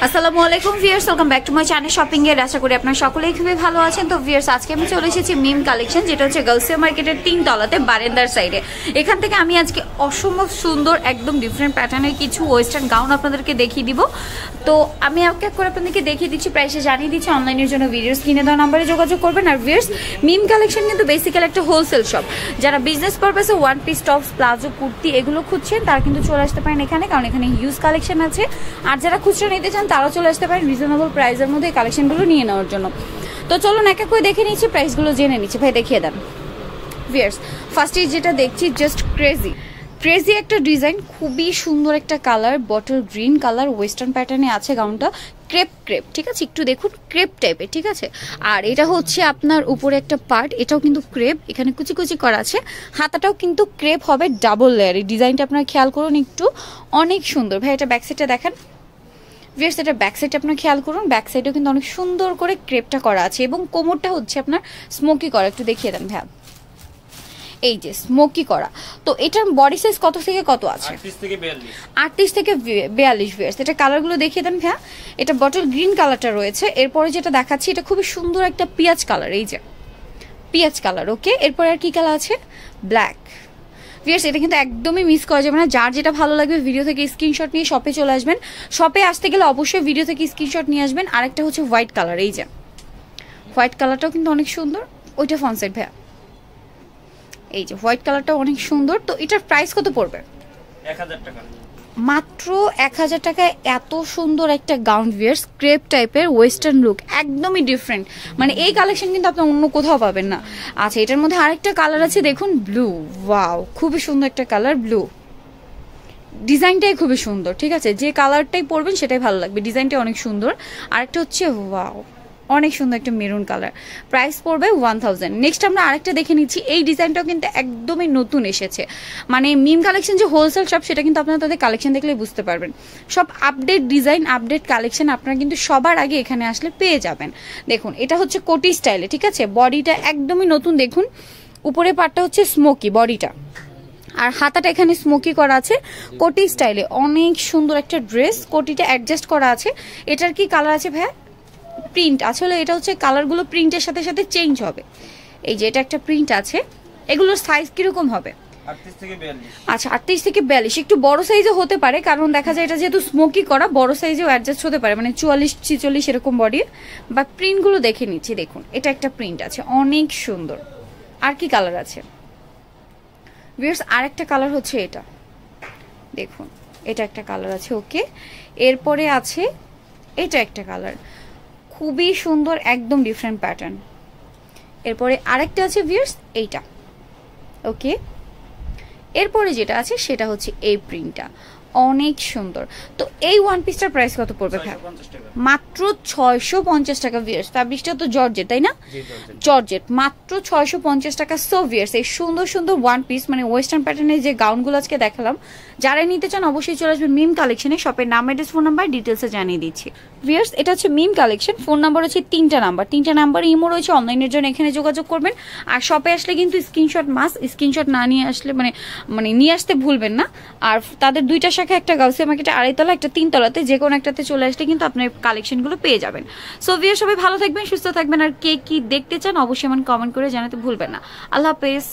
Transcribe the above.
আসসালামু আলাইকুম viewers, welcome back to my channel shopping এর। আশা করি আপনারা সকলেই খুবই ভালো আছেন। তো ভিউয়ার্স, আজকে আমি চলে এসেছি মিম কালেকশন, যেটা হচ্ছে গাউসিয়া মার্কেটের 3 তলাতে বারান্দার সাইডে। এখান থেকে আমি আজকে অসম্ভব সুন্দর একদম ডিফারেন্ট প্যাটার্নের কিছু ওয়েস্টার্ন গাউন আপনাদেরকে দেখিয়ে দিব। তো আমি এক এক করে আপনাদেরকে দেখিয়ে দিচ্ছি, প্রাইসে জানিয়ে দিচ্ছি। অনলাইনের জন্য ভিডিওস কিনে দেওয়া নাম্বারে যোগাযোগ করবেন। আর ভিউয়ার্স, মিম কালেকশন কিন্তু বেসিক্যালি একটা হোলসেল শপ। যারা বিজনেস পারপাসে one piece tops, palazzo, kurti এগুলো খুঁজছেন তারা কিন্তু চলে আসতে পারেন এখানে, কারণ এখানে হিউজ কালেকশন আছে। আর যারা খুচরা নিতে চান তারাও চলে আসতে পারেন রিজনেবল প্রাইসের মধ্যে এই কালেকশনগুলো নিয়ে নেওয়ার জন্য। তো চলুন এক এক করে দেখে নিচ্ছি, প্রাইসগুলো জেনে নিচ্ছি। ভাই দেখিয়ে দেন। ভিউয়ার্স, ফার্স্টে যেটা দেখছি জাস্ট ক্রেজি একটা ডিজাইন, খুবই সুন্দর একটা colour, bottle green colour, western প্যাটার্নে আছে গাউনটা। ক্রেপ ঠিক আছে, একটু দেখুন ক্রেপ টাইপের, ঠিক আছে। আর এটা হচ্ছে আপনার উপরে একটা পার্ট, এটাও কিন্তু ক্রেপ, এখানে কুচি কুচি করা আছে। হাতাটাও কিন্তু ক্রেপ হবে, ডাবল লেয়ার। এই ডিজাইনটা আপনারা খেয়াল করুন একটু, অনেক সুন্দর। ভাই এটা ব্যাক সাইডটা দেখেন। ভিউয়ার্স, এটা ব্যাক সাইডটা আপনার খেয়াল করুন, ব্যাক সাইডেও কিন্তু অনেক সুন্দর করে ক্রেপটা করা আছে এবং কোমরটা হচ্ছে আপনার স্মোকি করা। একটু দেখিয়ে দেন ভাই, এই যে স্মোকি করা। তো এটার বডি সাইজ কত থেকে কত আছে? 38 থেকে 42। ভিউয়ার্স, এটা কালারগুলো দেখিয়ে দেন ভাইয়া। এটা বটল গ্রিন কালারটা রয়েছে। এরপরে যেটা দেখাচ্ছি এটা খুবই সুন্দর একটা পিঁয়াজ কালার, এই যে পিঁয়াজ কালার। ওকে, এরপরে আর কি কালার আছে? ব্ল্যাক। ভিউয়ার্স, এটা কিন্তু একদমই মিস করা যাবে না। যার যেটা ভালো লাগবে ভিডিও থেকে স্ক্রিনশট নিয়ে শপে চলে আসবেন। শপে আসতে গেলে অবশ্যই ভিডিও থেকে স্ক্রিনশট নিয়ে আসবেন। আরেকটা হচ্ছে হোয়াইট কালার, এই যে হোয়াইট কালারটাও কিন্তু অনেক সুন্দর। ওইটা ফ্রন্ট সাইড ভাইয়া, এই যে হোয়াইট কালারটা অনেক সুন্দর। তো এটার প্রাইস কত পড়বে? 1000 টাকা, মাত্র 1000 টাকায় এত সুন্দর একটা গাউন। ভিউয়ার্স, ক্রেপ টাইপের ওয়েস্টার্ন লুক, একদমই ডিফারেন্ট। মানে এই কালেকশন কিন্তু আপনি অন্য কোথাও পাবেন না। আচ্ছা, এটার মধ্যে আরেকটা কালার আছে, দেখুন ব্লু। ওয়াও, খুবই সুন্দর একটা কালার, ব্লু। ডিজাইনটাই খুবই সুন্দর, ঠিক আছে। যে কালারটাই পরবেন সেটাই ভালো লাগবে, ডিজাইনটা অনেক সুন্দর। আরেকটা হচ্ছে ওয়াও, অনেক সুন্দর একটা মেরুন কালার। প্রাইস পড়বে 1000। নেক্সট আমরা আরেকটা দেখে নিচ্ছি। এই ডিজাইনটাও কিন্তু একদমই নতুন এসেছে। মানে মিম কালেকশন যে হোলসেল শপ, সেটা কিন্তু আপনারা তাদের কালেকশন দেখলে বুঝতে পারবেন। সব আপডেট ডিজাইন, আপডেট কালেকশন আপনারা কিন্তু সবার আগে এখানে আসলে পেয়ে যাবেন। দেখুন, এটা হচ্ছে কোটি স্টাইলে, ঠিক আছে। বডিটা একদমই নতুন, দেখুন উপরে পার্টটা হচ্ছে স্মোকি বডিটা, আর হাতাটা এখানে স্মোকি করা আছে। কোটি স্টাইলে অনেক সুন্দর একটা ড্রেস, কোটিটা অ্যাডজাস্ট করা আছে। এটার কি কালার আছে ভাইয়া? প্রিন্ট। আসলে এটা হচ্ছে কালারগুলো প্রিন্টের সাথে সাথে চেঞ্জ হবে। এই যে এটা একটা প্রিন্ট আছে। এগুলোর সাইজ কিরকম হবে? 38 থেকে 42। আচ্ছা, 38 থেকে 42। একটু বড় সাইজও হতে পারে, কারণ দেখা যায় এটা যেহেতু স্মোকি করা, বড় সাইজেও অ্যাডজাস্ট হতে পারে, মানে 44 46 এরকম বডির। বা প্রিন্টগুলো দেখে নিচ্ছি, দেখুন এটা একটা প্রিন্ট আছে, অনেক সুন্দর। আর কি কালার আছে? ভিউয়ার্স, আরেকটা কালার হচ্ছে এটা, দেখুন এটা একটা কালার আছে। ওকে, এরপরে আছে এটা একটা কালার, খুবই সুন্দর, একদম ডিফারেন্ট প্যাটার্ন। এরপরে আরেকটা আছে ভিউয়ার্স, এইটা। ওকে, এরপরে যেটা আছে সেটা হচ্ছে এই প্রিন্টটা, অনেক সুন্দর। তো এই ওয়ান পিসটার প্রাইস কত পড়বে ভাই? মাত্র 650 টাকা। ভিউয়ার্স, ফ্যাব্রিকটা তো জর্জেট, তাই না? জর্জেট, মাত্র 650 টাকা। সো ভিউয়ার্স, এই সুন্দর সুন্দর ওয়ান পিস মানে ওয়েস্টার্ন প্যাটার্নের যে গাউনগুলো আজকে দেখালাম, যারা নিতে চান অবশ্যই চলে আসবেন মিম কালেকশনে। শপের নাম, অ্যাড্রেস, ফোন নাম্বার ডিটেলসে জানিয়ে দিচ্ছি। ভিউয়ার্স, এটা হচ্ছে মিম কালেকশন। ফোন নাম্বার হচ্ছে 3টা নাম্বার ইমো রয়েছে। অনলাইনের জন্য এখানে যোগাযোগ করবেন। আর শপে আসলে কিন্তু স্ক্রিনশট মাস্ট, স্ক্রিনশট না নিয়ে আসলে মানে নিয়ে আসতে ভুলবেন না। আর তাদের 2টা শাখা, একটা গাউসিয়া মার্কেটে 2.5 তলা, একটা 3 তলাতে, যে কোনো একটাতে চলে আসলে কিন্তু আপনার কালেকশনগুলো পেয়ে যাবেন। সো ভিউয়ার্স, সবাই ভালো থাকবেন, সুস্থ থাকবেন। আর কে কি দেখতে চান অবশ্যই আমার কমেন্ট করে জানাতে ভুলবেন না। আল্লাহ হাফেজ।